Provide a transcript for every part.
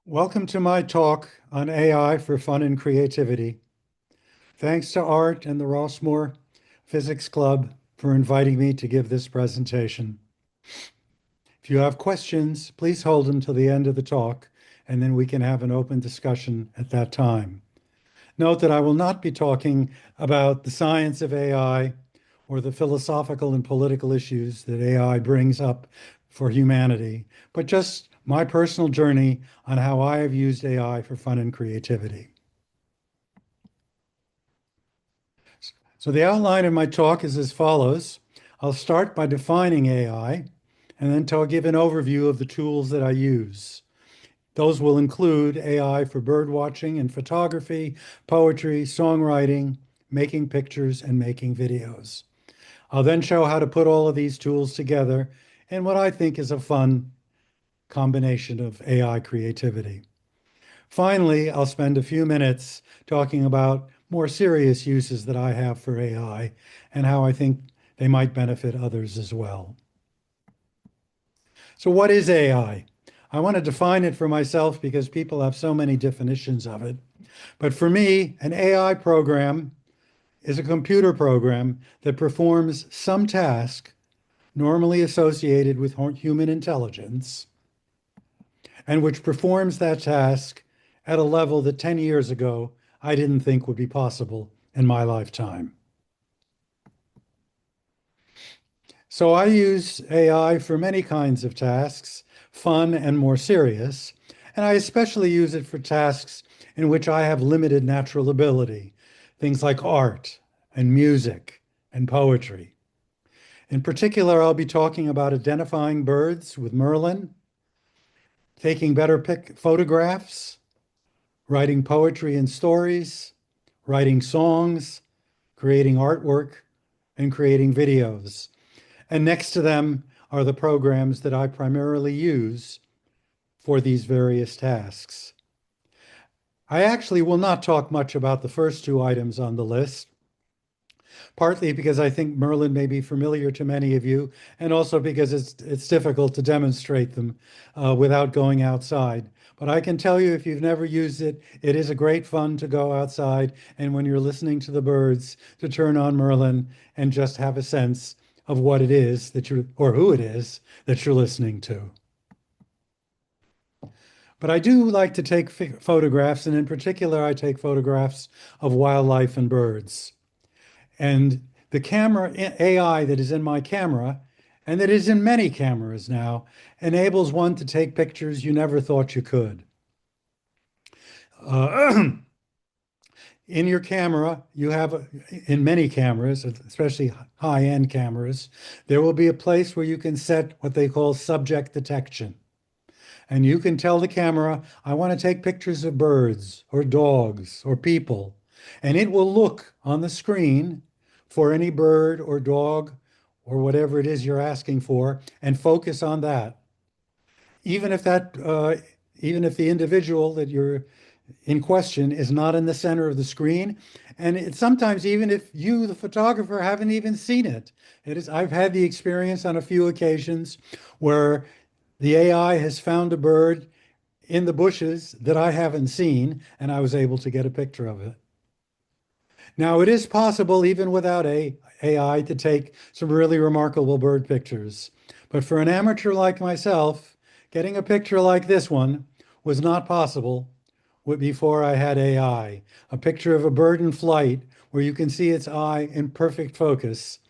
Welcome to my talk on AI for fun and creativity. Thanks to Art and the Rossmoor Physics Club for inviting me to give this presentation. If you have questions, please hold them till the end of the talk, and then we can have an open discussion at that time. Note that I will not be talking about the science of AI or the philosophical and political issues that AI brings up for humanity, but just my personal journey on how I have used AI for fun and creativity. So the outline of my talk is as follows. I'll start by defining AI, and then I'll give an overview of the tools that I use. Those will include AI for bird watching and photography, poetry, songwriting, making pictures, and making videos. I'll then show how to put all of these tools together in what I think is a fun combination of AI creativity. Finally, I'll spend a few minutes talking about more serious uses that I have for AI and how I think they might benefit others as well. So what is AI? I want to define it for myself because people have so many definitions of it. But for me, an AI program is a computer program that performs some task normally associated with human intelligence and which performs that task at a level that 10 years ago I didn't think would be possible in my lifetime. So I use AI for many kinds of tasks, fun and more serious, and I especially use it for tasks in which I have limited natural ability, things like art and music and poetry. In particular, I'll be talking about identifying birds with Merlin, taking better photographs, writing poetry and stories, writing songs, creating artwork, and creating videos. And next to them are the programs that I primarily use for these various tasks. I actually will not talk much about the first two items on the list, partly because I think Merlin may be familiar to many of you, and also because it's difficult to demonstrate them without going outside. But I can tell you, if you've never used it, it is a great fun to go outside and when you're listening to the birds, to turn on Merlin and just have a sense of what it is that you're, or who it is that you're listening to. But I do like to take photographs, and in particular, I take photographs of wildlife and birds. And the camera AI that is in my camera, and that is in many cameras now, enables one to take pictures you never thought you could. In your camera, you have, in many cameras, especially high-end cameras, there will be a place where you can set what they call subject detection. And you can tell the camera, I want to take pictures of birds or dogs or people. And it will look on the screen for any bird or dog or whatever it is you're asking for and focus on that. Even if even if the individual that you're in question is not in the center of the screen. And sometimes even if you, the photographer, haven't even seen it. I've had the experience on a few occasions where the AI has found a bird in the bushes that I haven't seen, and I was able to get a picture of it. Now, it is possible, even without AI, to take some really remarkable bird pictures. But for an amateur like myself, getting a picture like this one was not possible before I had AI. A picture of a bird in flight where you can see its eye in perfect focus.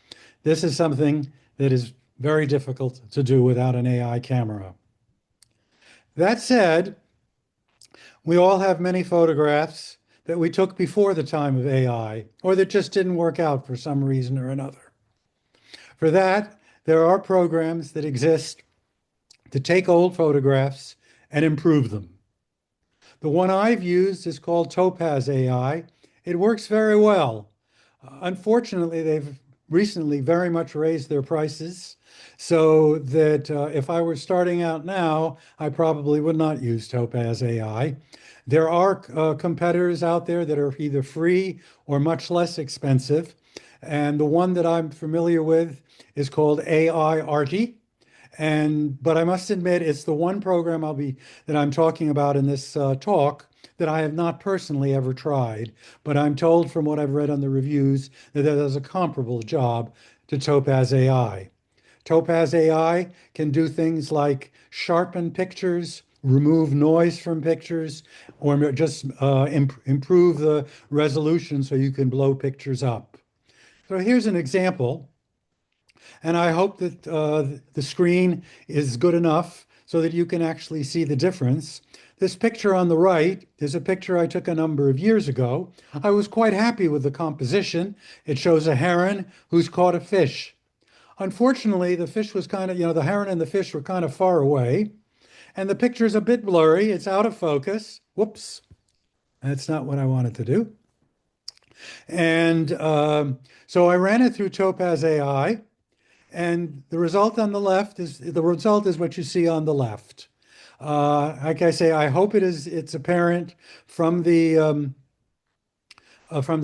This is something that is very difficult to do without an AI camera. That said, we all have many photographs that we took before the time of AI, or that just didn't work out for some reason or another. For that, there are programs that exist to take old photographs and improve them. The one I've used is called Topaz AI. It works very well. Unfortunately, they've recently very much raised their prices, so that if I were starting out now, I probably would not use Topaz AI. There are competitors out there that are either free or much less expensive. And the one that I'm familiar with is called AI Arty. And but I must admit, it's the one program that I'm talking about in this talk that I have not personally ever tried. But I'm told from what I've read on the reviews that it does a comparable job to Topaz AI. Topaz AI can do things like sharpen pictures, remove noise from pictures, or just improve the resolution so you can blow pictures up. So here's an example, and I hope that the screen is good enough so that you can actually see the difference. This picture on the right is a picture I took a number of years ago. I was quite happy with the composition. It shows a heron who's caught a fish. Unfortunately, the fish was kind of, the heron and the fish were kind of far away, and the picture's a bit blurry. It's out of focus. Whoops, that's not what I wanted to do. And so I ran it through Topaz AI, and the result is what you see on the left. Like I say, I hope it's apparent from the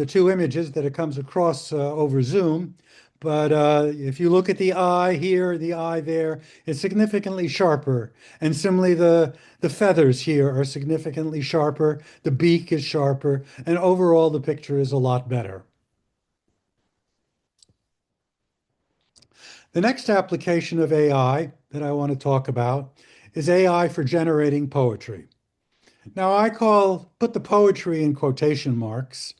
two images that it comes across over Zoom. But if you look at the eye here, the eye there, it's significantly sharper. And similarly, the feathers here are significantly sharper. The beak is sharper. And overall, the picture is a lot better. The next application of AI that I want to talk about is AI for generating poetry. Now, put the poetry in quotation marks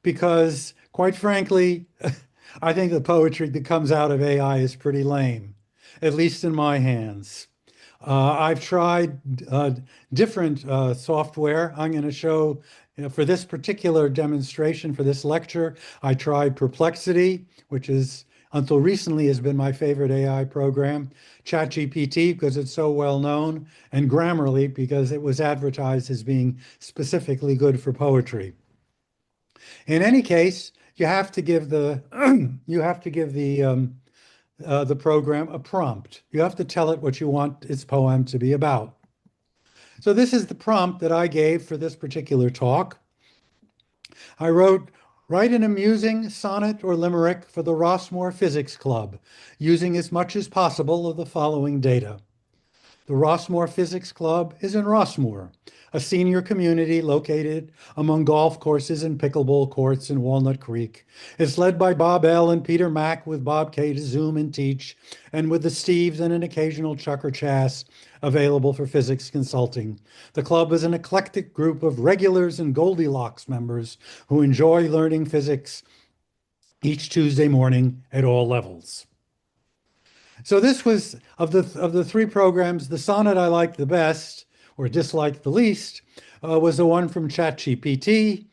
because, quite frankly, I think the poetry that comes out of AI is pretty lame, at least in my hands. I've tried different software. I'm going to show, for this particular demonstration, for this lecture, I tried Perplexity, which is until recently has been my favorite AI program, ChatGPT because it's so well known, and Grammarly because it was advertised as being specifically good for poetry. In any case, you have to give the you have to give the program a prompt. You have to tell it what you want its poem to be about. So this is the prompt that I gave for this particular talk. I wrote, write an amusing sonnet or limerick for the Rossmoor Physics Club, using as much as possible of the following data. The Rossmoor Physics Club is in Rossmoor, a senior community located among golf courses and pickleball courts in Walnut Creek. It's led by Bob L. and Peter Mack, with Bob K. to Zoom and teach, and with the Steves and an occasional Chuck or Chass available for physics consulting. The club is an eclectic group of regulars and Goldilocks members who enjoy learning physics each Tuesday morning at all levels. So this was of the three programs, the sonnet I liked the best or disliked the least was the one from ChatGPT.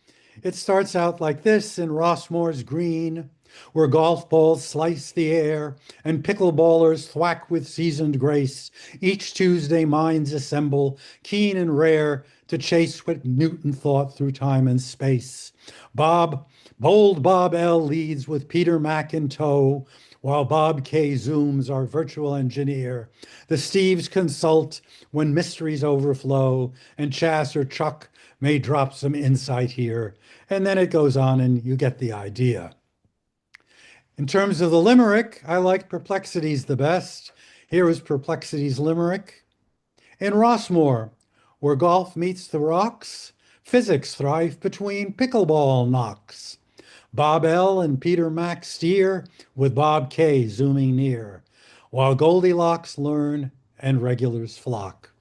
It starts out like this: in Rossmoor's green, where golf balls slice the air and pickleballers thwack with seasoned grace, each Tuesday minds assemble, keen and rare, to chase what Newton thought through time and space. Bold Bob L leads with Peter Mack in tow, while Bob K zooms, our virtual engineer. The Steves consult when mysteries overflow, and Chass or Chuck may drop some insight here. And then it goes on, and you get the idea. In terms of the limerick, I liked Perplexity's the best. Here is Perplexity's limerick. In Rossmoor, where golf meets the rocks, physics thrive between pickleball knocks. Bob L. and Peter Mack steer, with Bob K. zooming near, while Goldilocks learn and regulars flock.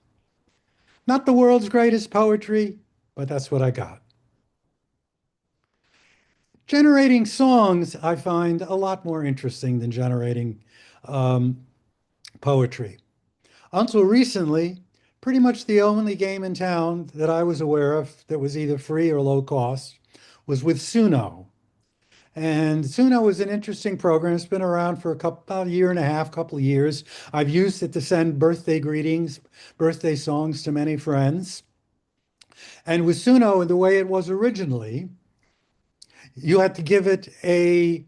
Not the world's greatest poetry, but that's what I got. Generating songs, I find a lot more interesting than generating um, poetry. Until recently, pretty much the only game in town that I was aware of that was either free or low cost was with Suno. And Suno is an interesting program. It's been around for about a year and a half, couple of years. I've used it to send birthday greetings, birthday songs to many friends. And with Suno, the way it was originally, you had to give it a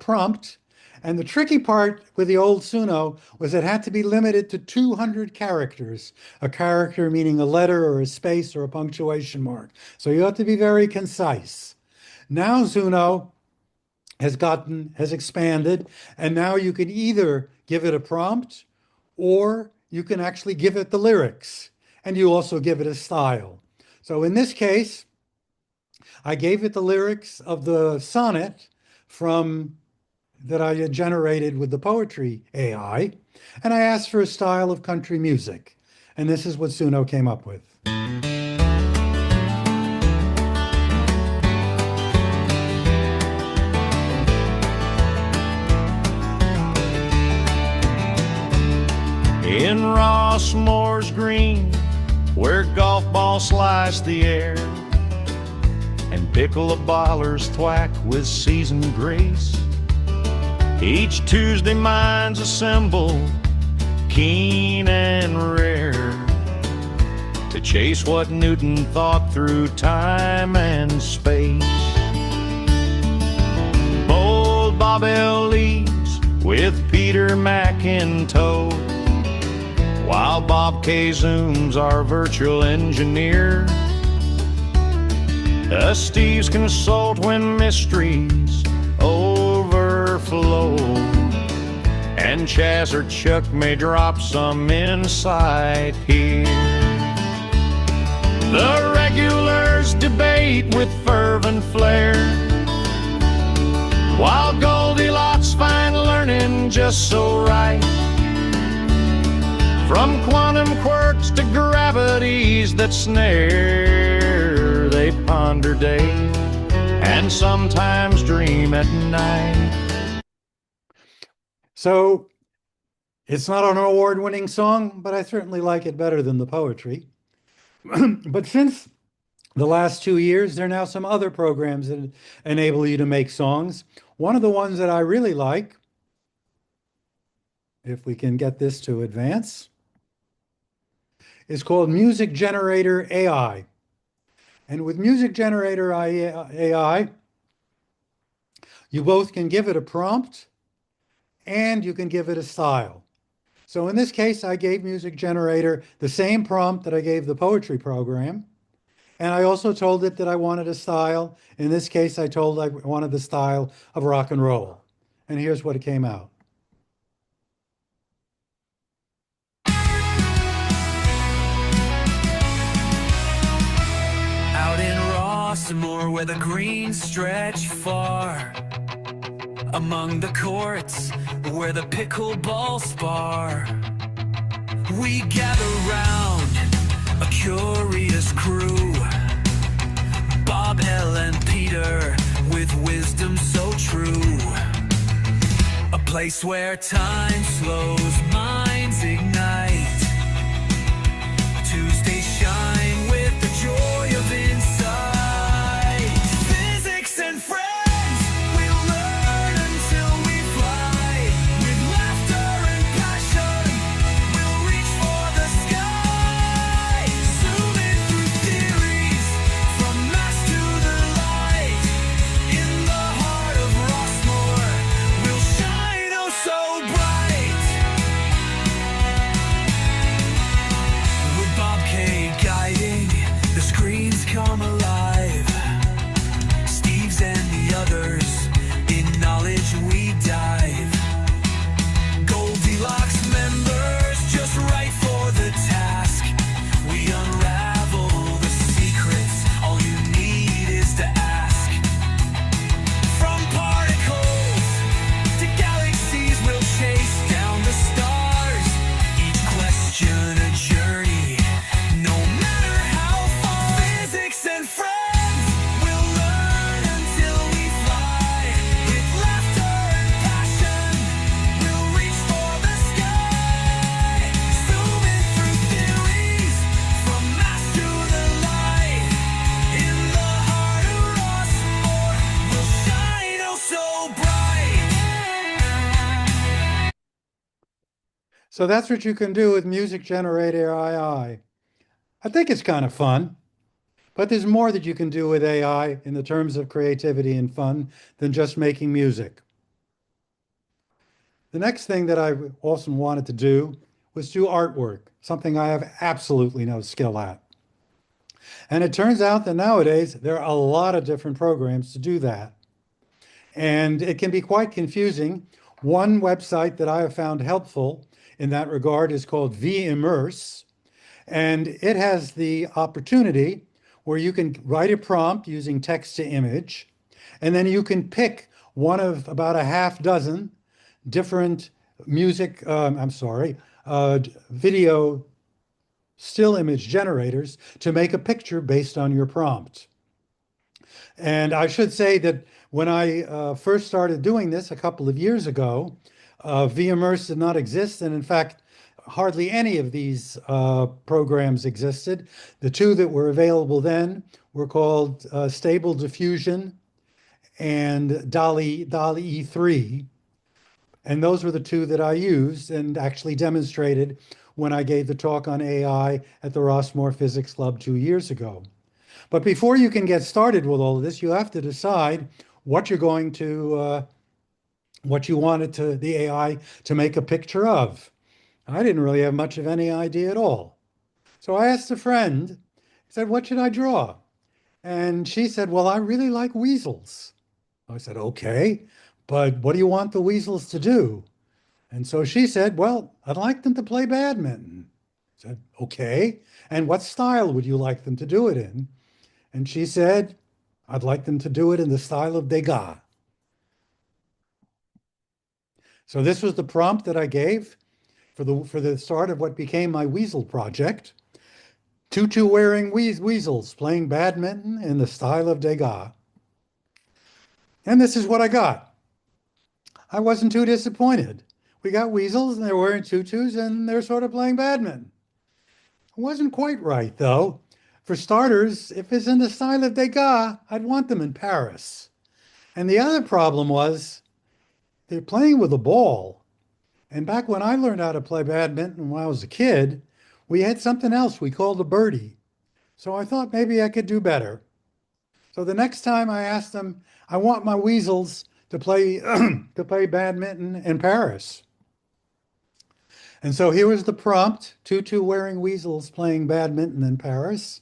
prompt. And the tricky part with the old Suno was it had to be limited to 200 characters, a character meaning a letter or a space or a punctuation mark. So you have to be very concise. Now Suno has expanded, and now you can either give it a prompt or you can actually give it the lyrics, and you also give it a style. So in this case, I gave it the lyrics of the sonnet from that I had generated with the poetry AI, and I asked for a style of country music. And this is what Suno came up with. In Rossmoor's green, where golf balls slice the air and pickleballers thwack with seasoned grace, each Tuesday minds assemble, keen and rare, to chase what Newton thought through time and space. Bold Bob L. leads with Peter Mac in tow, while Bob K. zooms our virtual engineer. Steve's consult when mysteries overflow, and Chaz or Chuck may drop some insight here. The regulars debate with fervent flair, while Goldilocks find learning just so right. From quantum quirks to gravities that snare, they ponder day and sometimes dream at night. So it's not an award-winning song, but I certainly like it better than the poetry. But since the last 2 years, there are now some other programs that enable you to make songs. One of the ones that I really like, if we can get this to advance, is called Music Generator AI. And with Music Generator AI, you both can give it a prompt and you can give it a style. So in this case, I gave Music Generator the same prompt that I gave the poetry program. And I also told it that I wanted a style. In this case, I told I wanted the style of rock and roll. And here's what it came out. Out in Rossmoor, where the greens stretch far, among the courts, where the pickleball spar, we gather round a curious crew. Bob, L, and Peter, with wisdom so true. A place where time slows, minds ignite. Tuesdays shine with the joy of insight. Physics and friends, we'll learn until we fly. With laughter and passion, we'll reach for the sky. Zooming through theories, from mass to the light. In the heart of Rossmoor, we'll shine oh so bright. With Bob K guiding, the screens come alive. Steve's and the others, in knowledge we dive. Goldilocks members, just right for the task. We unravel the secrets, all you need is to ask. From particles to galaxies, we'll chase down the stars. Each question a journey, no matter how far. Physics and friends, we'll learn until we fly. With laughter and passion, we'll reach for the sky. Zooming through theories, from mass to the light. In the heart of Rossmoor, we'll shine oh so bright. So that's what you can do with Music Generator AI. I think it's kind of fun, but there's more that you can do with AI in the terms of creativity and fun than just making music. The next thing that I also wanted to do was do artwork, something I have absolutely no skill at. And it turns out that nowadays there are a lot of different programs to do that. And it can be quite confusing. One website that I have found helpful in that regard is called vImmerse. And it has the opportunity where you can write a prompt using text to image, and then you can pick one of about a half dozen different video still image generators to make a picture based on your prompt. And I should say that when I first started doing this a couple of years ago, vImmerse did not exist. And in fact, hardly any of these programs existed. The two that were available then were called Stable Diffusion and DALL-E 3. And those were the two that I used and actually demonstrated when I gave the talk on AI at the Rossmoor Physics Club 2 years ago. But before you can get started with all of this, you have to decide what you're going to, what you wanted the AI to make a picture of. I didn't really have much of any idea at all. So I asked a friend, I said, what should I draw? And she said, well, I really like weasels. I said, okay, but what do you want the weasels to do? And so she said, well, I'd like them to play badminton. I said, okay, and what style would you like them to do it in? And she said, I'd like them to do it in the style of Degas. So this was the prompt that I gave for the start of what became my weasel project. Tutu wearing weasels playing badminton in the style of Degas. And this is what I got. I wasn't too disappointed. We got weasels and they're wearing tutus and they're sort of playing badminton. It wasn't quite right though. For starters, if it's in the style of Degas, I'd want them in Paris. And the other problem was they're playing with a ball. And back when I learned how to play badminton when I was a kid, we had something else we called a birdie. So I thought maybe I could do better. So the next time I asked them, I want my weasels to play to play badminton in Paris. And so here was the prompt, tutu wearing weasels playing badminton in Paris.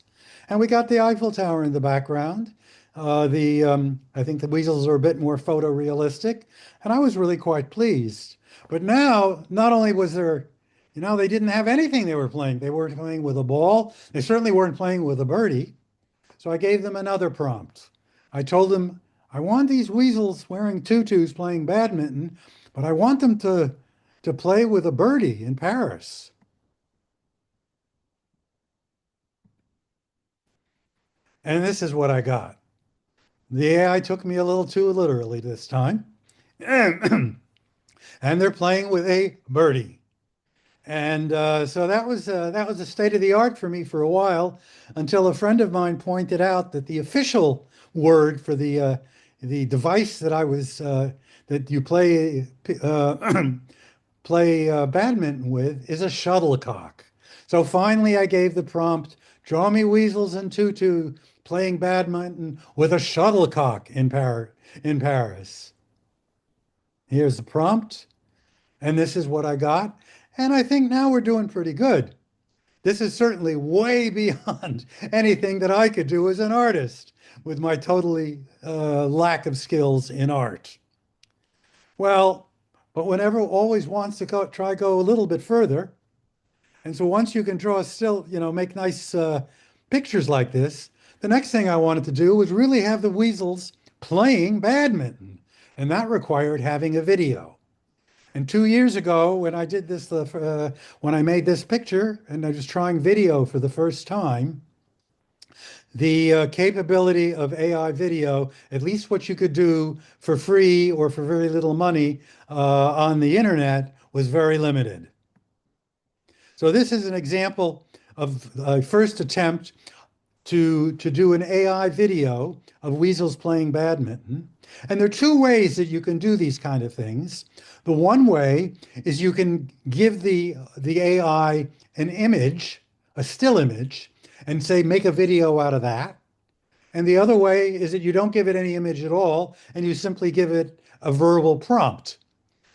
And we got the Eiffel Tower in the background. I think the weasels are a bit more photorealistic, and I was really quite pleased. But now, not only was there, they didn't have anything they were playing. They weren't playing with a ball. They certainly weren't playing with a birdie. So I gave them another prompt. I told them, I want these weasels wearing tutus playing badminton, but I want them to play with a birdie in Paris. And this is what I got. The AI took me a little too literally this time. And they're playing with a birdie. And so that was a state of the art for me for a while until a friend of mine pointed out that the official word for the device that I was that you play play badminton with is a shuttlecock. So finally, I gave the prompt: draw me weasels and tutu playing badminton with a shuttlecock in Paris. Here's the prompt, and this is what I got. And I think now we're doing pretty good. This is certainly way beyond anything that I could do as an artist with my totally lack of skills in art. Well, but whenever always wants to go a little bit further. And so once you can draw still, make nice pictures like this, the next thing I wanted to do was really have the weasels playing badminton. And that required having a video. And 2 years ago, when I did this, when I made this picture and I was trying video for the first time, the capability of AI video, at least what you could do for free or for very little money on the internet, was very limited. So this is an example of a first attempt to do an AI video of weasels playing badminton. And there are two ways that you can do these kind of things. The one way is you can give the AI an image, a still image, and say, make a video out of that. And the other way is that you don't give it any image at all, and you simply give it a verbal prompt.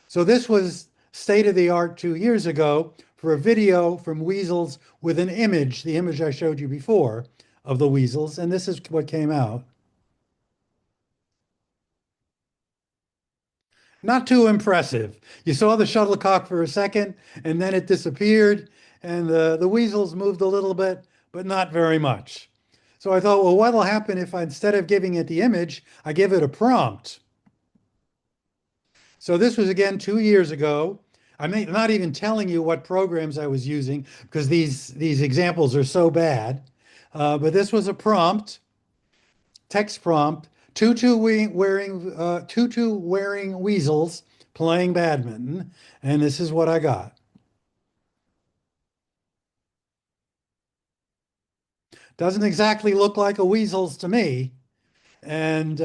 So this was state of the art 2 years ago for a video from weasels with an image, the image I showed you before of the weasels, and this is what came out. Not too impressive. You saw the shuttlecock for a second, and then it disappeared, and the weasels moved a little bit, but not very much. So I thought, well, what'll happen if I, instead of giving it the image, I give it a prompt? So this was again 2 years ago. I'm not even telling you what programs I was using because these examples are so bad. But this was a prompt, text prompt, tutu wearing weasels playing badminton, and this is what I got. Doesn't exactly look like a weasels to me. And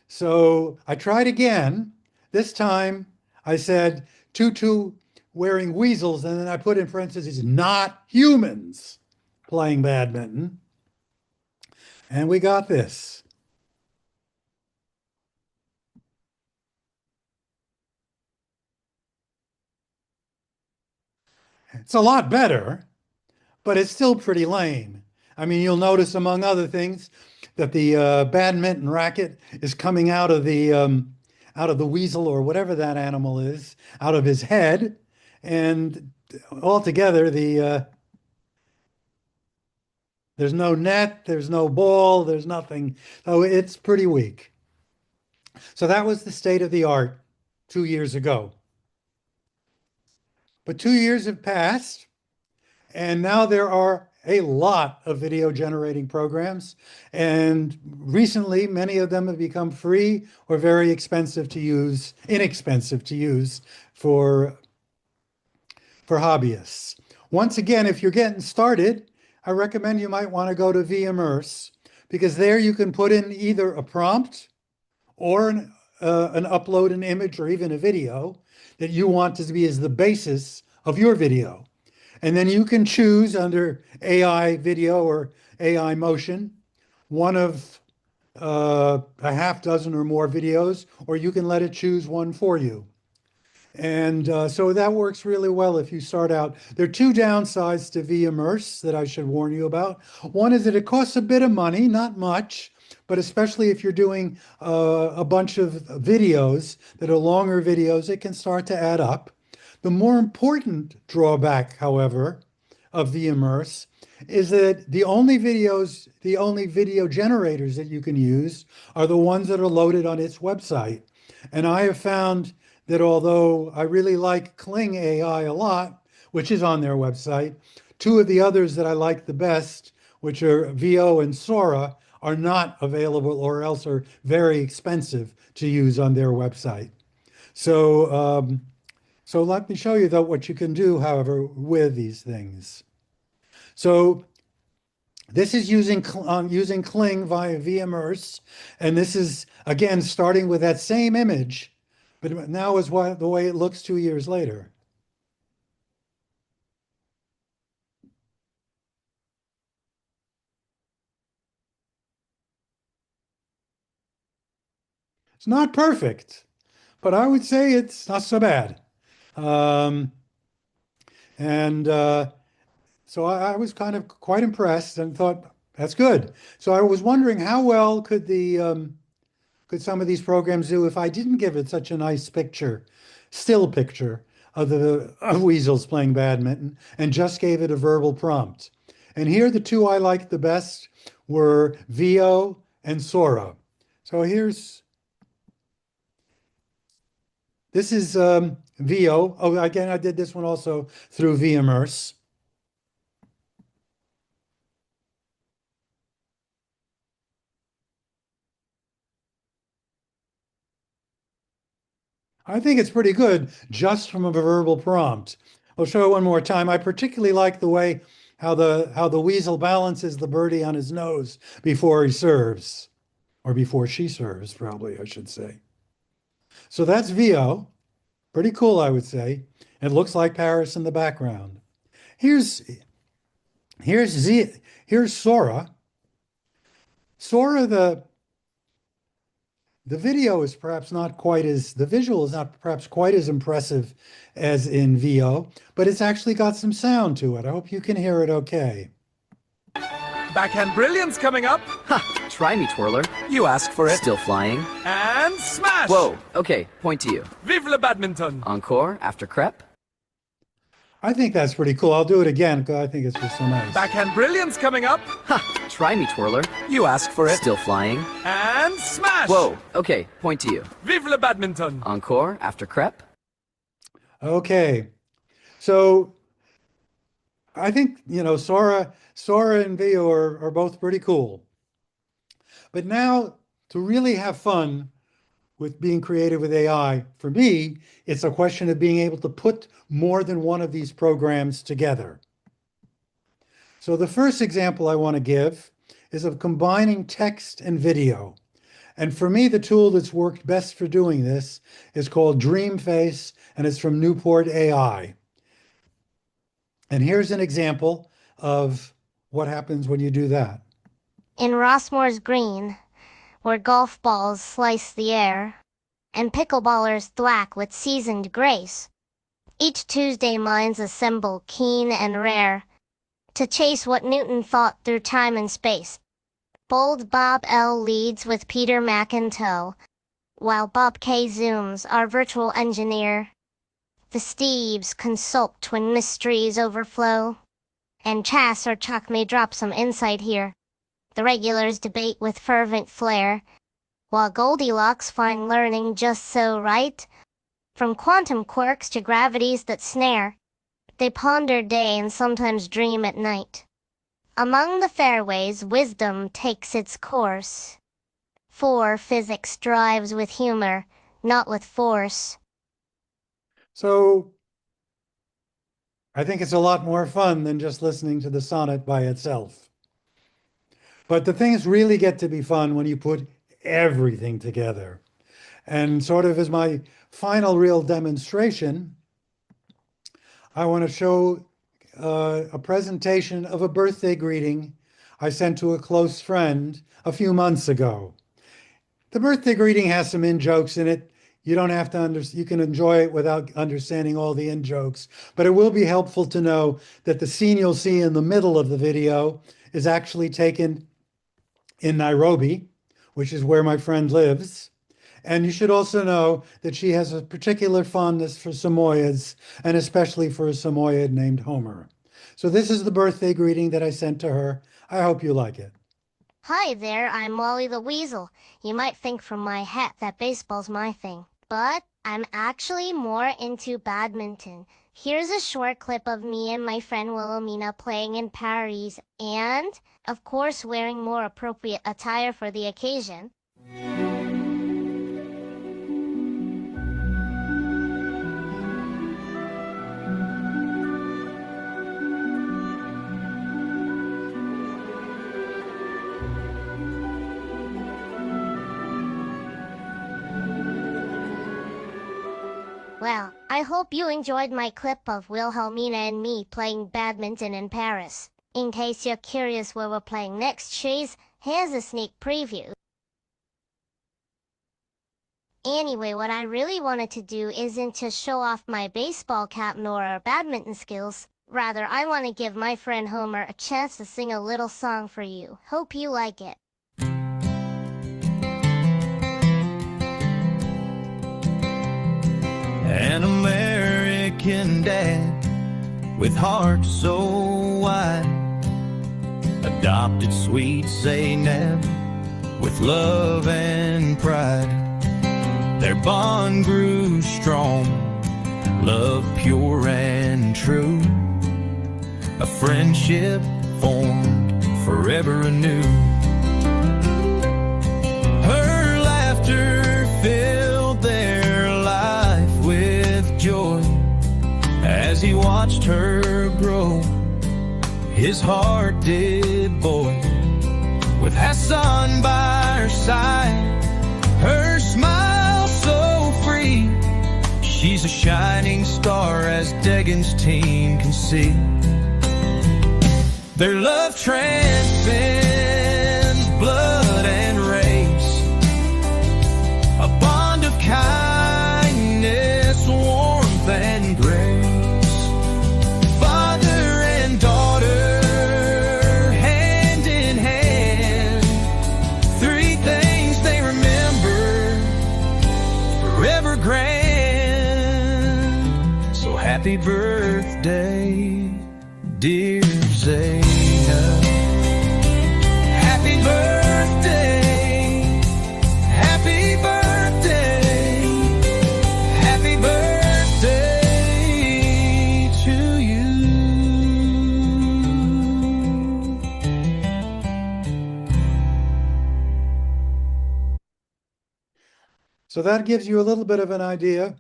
so I tried again. This time I said tutu wearing weasels, and then I put in parentheses, not humans playing badminton. And we got this. It's a lot better, but it's still pretty lame. I mean, you'll notice, among other things, that the badminton racket is coming out of the weasel or whatever that animal is, out of his head, and altogether there's no net, there's no ball, there's nothing. So it's pretty weak. So that was the state of the art 2 years ago. But 2 years have passed, and now there are a lot of video generating programs. And recently, many of them have become free or very expensive to use, inexpensive to use for, for hobbyists. Once again, if you're getting started, I recommend you might want to go to vimmerse because there you can put in either a prompt or an upload an image or even a video that you want to be as the basis of your video. And then you can choose under AI video or AI motion one of a half dozen or more videos, or you can let it choose one for you. And so that works really well if you start out. There are two downsides to vimmerse that I should warn you about. One is that it costs a bit of money, not much, but especially if you're doing a bunch of videos that are longer videos, it can start to add up. The more important drawback, however, of vimmerse is that the only video generators that you can use are the ones that are loaded on its website. And I have found that although I really like Kling AI a lot, which is on their website, two of the others that I like the best, which are VO and Sora, are not available or else are very expensive to use on their website. So, so let me show you though what you can do, however, with these things. So this is using Kling via vimmerse, and this is again starting with that same image, but now is the way it looks 2 years later. It's not perfect, but I would say it's not so bad. Um, and so I was kind of quite impressed and thought that's good. So I was wondering how well could some of these programs do if I didn't give it such a nice picture, still picture of weasels playing badminton and just gave it a verbal prompt. And here the two I liked the best were VO and Sora. So this is VO. Oh, again, I did this one also through vimmerse. I think it's pretty good just from a verbal prompt. I'll show it one more time. I particularly like the way how the weasel balances the birdie on his nose before he serves, or before she serves, probably, I should say. So that's VO. Pretty cool, I would say. It looks like Paris in the background. Here's here's Z here's Sora. Sora, the video is perhaps not quite as, the visual is not perhaps quite as impressive as in VO, but it's actually got some sound to it. I hope you can hear it okay. Backhand brilliance coming up. Ha! Try me, twirler. You ask for it. Still flying. And smash! Whoa, okay, point to you. Vive le badminton! Encore after crepe. I think that's pretty cool. I'll do it again because I think it's just so nice. Backhand brilliance coming up. Ha! Try me, twirler. You ask for it. Still flying. And smash! Whoa, okay, point to you. Vive le badminton! Encore after crepe. Okay. So I think, Sora and Vio are both pretty cool. But now to really have fun with being creative with AI, for me, it's a question of being able to put more than one of these programs together. So the first example I want to give is of combining text and video. And for me, the tool that's worked best for doing this is called Dreamface, and it's from Newport AI. And here's an example of what happens when you do that. In Rossmoor's green, where golf balls slice the air, and pickleballers thwack with seasoned grace, each Tuesday minds assemble keen and rare, to chase what Newton thought through time and space. Bold Bob L. leads with Peter Mac in tow, while Bob K. zooms, our virtual engineer. The Steves consult when mysteries overflow, and Chas or Chuck may drop some insight here. The regulars debate with fervent flair, while Goldilocks find learning just so right. From quantum quirks to gravities that snare, they ponder day and sometimes dream at night. Among the fairways, wisdom takes its course. For physics drives with humor, not with force. So I think it's a lot more fun than just listening to the sonnet by itself. But the things really get to be fun when you put everything together. And sort of as my final real demonstration, I want to show a presentation of a birthday greeting I sent to a close friend a few months ago. The birthday greeting has some in-jokes in it. You don't have to you can enjoy it without understanding all the in-jokes, but it will be helpful to know that the scene you'll see in the middle of the video is actually taken in Nairobi, which is where my friend lives. And you should also know that she has a particular fondness for Samoyeds, and especially for a Samoyed named Homer. So this is the birthday greeting that I sent to her. I hope you like it. Hi there, I'm Molly the Weasel. You might think from my hat that baseball's my thing, but I'm actually more into badminton. Here's a short clip of me and my friend Wilhelmina playing in Paris and, of course, wearing more appropriate attire for the occasion. Well, I hope you enjoyed my clip of Wilhelmina and me playing badminton in Paris. In case you're curious where we're playing next, Cheese, here's a sneak preview. Anyway, what I really wanted to do isn't to show off my baseball cap nor our badminton skills. Rather, I want to give my friend Homer a chance to sing a little song for you. Hope you like it. An American dad with heart so wide adopted sweet Zaynab with love and pride. Their bond grew strong, love pure and true, a friendship formed forever anew. Her laughter filled their life with joy as he watched her grow. His heart did boy, with Hassan by her side, her smile so free. She's a shining star as Degan's team can see. Their love transcends blood and race, a bond of kindness, warmth and grace. Father and daughter, hand in Happy birthday, dear Zayna. Happy birthday, happy birthday, happy birthday to you. So that gives you a little bit of an idea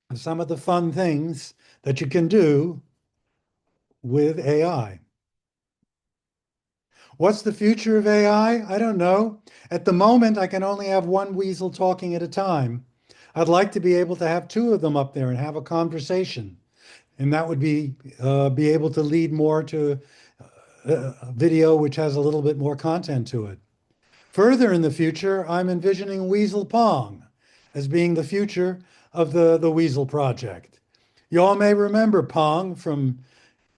of some of the fun things that you can do with AI. What's the future of AI? I don't know. At the moment, I can only have one weasel talking at a time. I'd like to be able to have two of them up there and have a conversation. And that would be able to lead more to a video which has a little bit more content to it. Further in the future, I'm envisioning Weasel Pong as being the future of the Weasel Project. You all may remember Pong from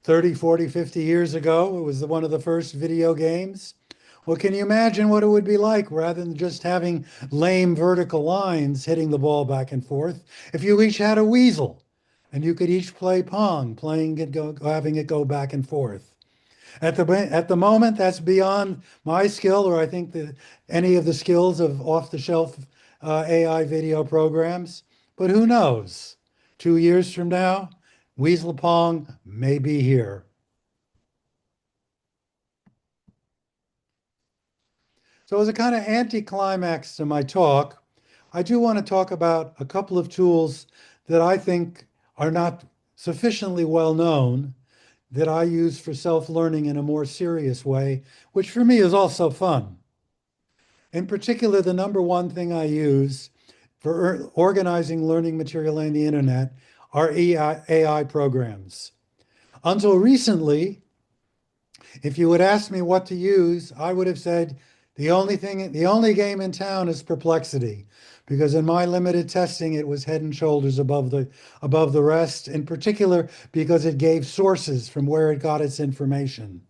30, 40, 50 years ago. It was one of the first video games. Well, can you imagine what it would be like rather than just having lame vertical lines hitting the ball back and forth if you each had a weasel and you could each play Pong, playing it, having it go back and forth. At the moment, that's beyond my skill, or I think any of the skills of off-the-shelf AI video programs. But who knows? 2 years from now, Weasel Pong may be here. So as a kind of anticlimax to my talk, I do want to talk about a couple of tools that I think are not sufficiently well known that I use for self-learning in a more serious way, which for me is also fun. In particular, the number one thing I use for organizing learning material on the internet are AI programs. Until recently, if you would ask me what to use, I would have said the only game in town is Perplexity, because in my limited testing, it was head and shoulders above the rest, in particular because it gave sources from where it got its information.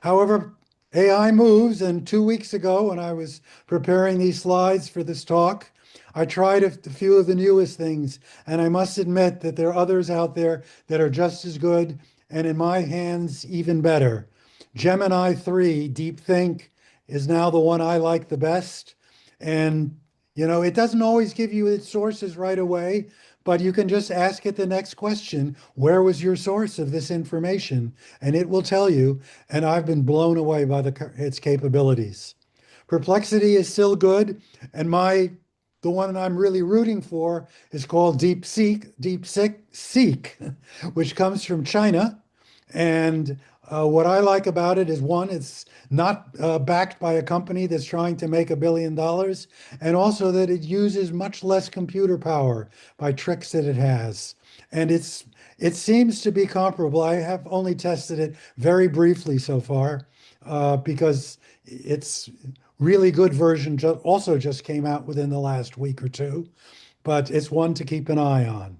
However, AI moves, and 2 weeks ago, when I was preparing these slides for this talk, I tried a few of the newest things, and I must admit that there are others out there that are just as good, and in my hands, even better. Gemini 3 Deep Think is now the one I like the best. And, it doesn't always give you its sources right away, but you can just ask it the next question, where was your source of this information? And it will tell you, and I've been blown away by its capabilities. Perplexity is still good, and the one I'm really rooting for is called Seek, which comes from China. And what I like about it is, one, it's not backed by a company that's trying to make $1 billion, and also that it uses much less computer power by tricks that it has. And it seems to be comparable. I have only tested it very briefly so far because its really good version also just came out within the last week or two, but it's one to keep an eye on.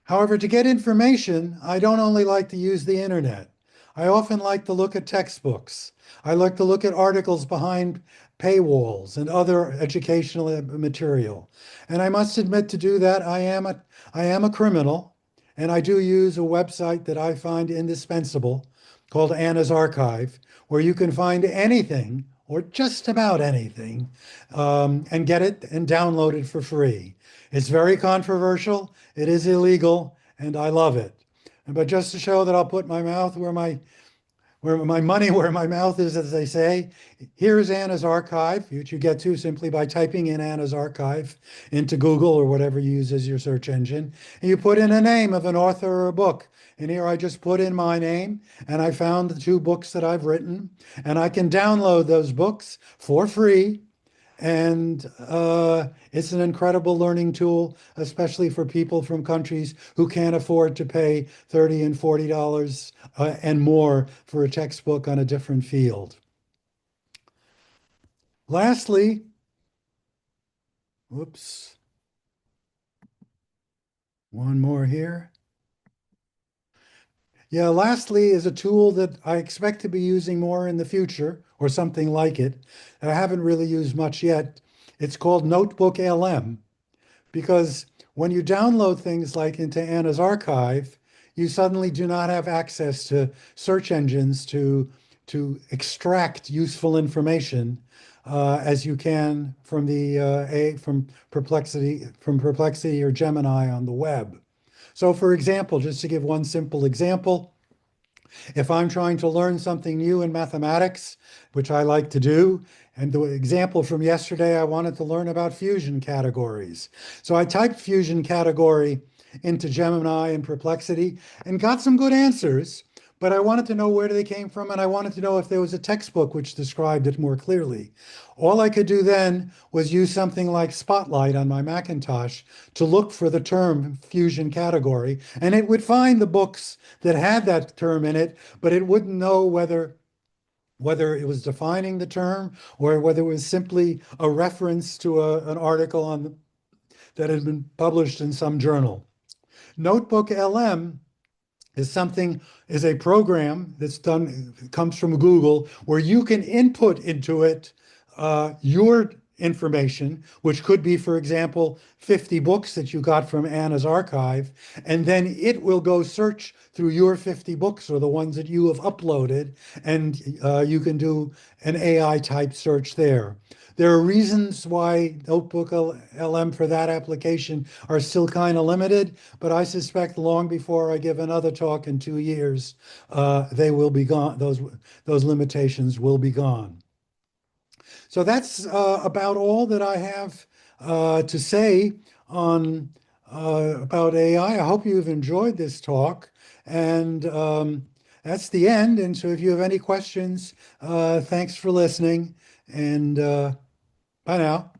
However, to get information, I don't only like to use the internet. I often like to look at textbooks. I like to look at articles behind paywalls and other educational material. And I must admit, to do that, I am a criminal, and I do use a website that I find indispensable called Anna's Archive, where you can find anything or just about anything and get it and download it for free. It's very controversial, it is illegal, and I love it. But just to show that I'll put my mouth where my money where my mouth is, as they say, here's Anna's Archive, which you get to simply by typing in Anna's Archive into Google or whatever you use as your search engine. And you put in a name of an author or a book. And here I just put in my name, and I found the 2 books that I've written, and I can download those books for free. And it's an incredible learning tool, especially for people from countries who can't afford to pay $30 and $40 and more for a textbook on a different field. Lastly, whoops, one more here. Yeah, lastly is a tool that I expect to be using more in the future, or something like it. I haven't really used much yet. It's called Notebook LM, because When you download things like into Anna's archive, you suddenly do not have access to search engines to extract useful information as you can from the from Perplexity or Gemini on the web. So, for example, just to give one simple example, if I'm trying to learn something new in mathematics, which I like to do, and the example from yesterday, I wanted to learn about fusion categories. So I typed fusion category into Gemini and Perplexity and got some good answers, but I wanted to know where they came from, and I wanted to know if there was a textbook which described it more clearly. All I could do then was use something like Spotlight on my Macintosh to look for the term fusion category, and it would find the books that had that term in it, but it wouldn't know whether it was defining the term or whether it was simply a reference to an article that had been published in some journal. Notebook LM is a program that's done, comes from Google, where you can input into it your information, which could be, for example, 50 books that you got from Anna's archive, and then it will go search through your 50 books or the ones that you have uploaded, and you can do an AI type search there. There are reasons why Notebook LM for that application are still kind of limited, but I suspect long before I give another talk in 2 years, they will be gone. Those limitations will be gone. So that's about all that I have to say on about AI. I hope you've enjoyed this talk, and that's the end. And so, if you have any questions, thanks for listening, and bye now.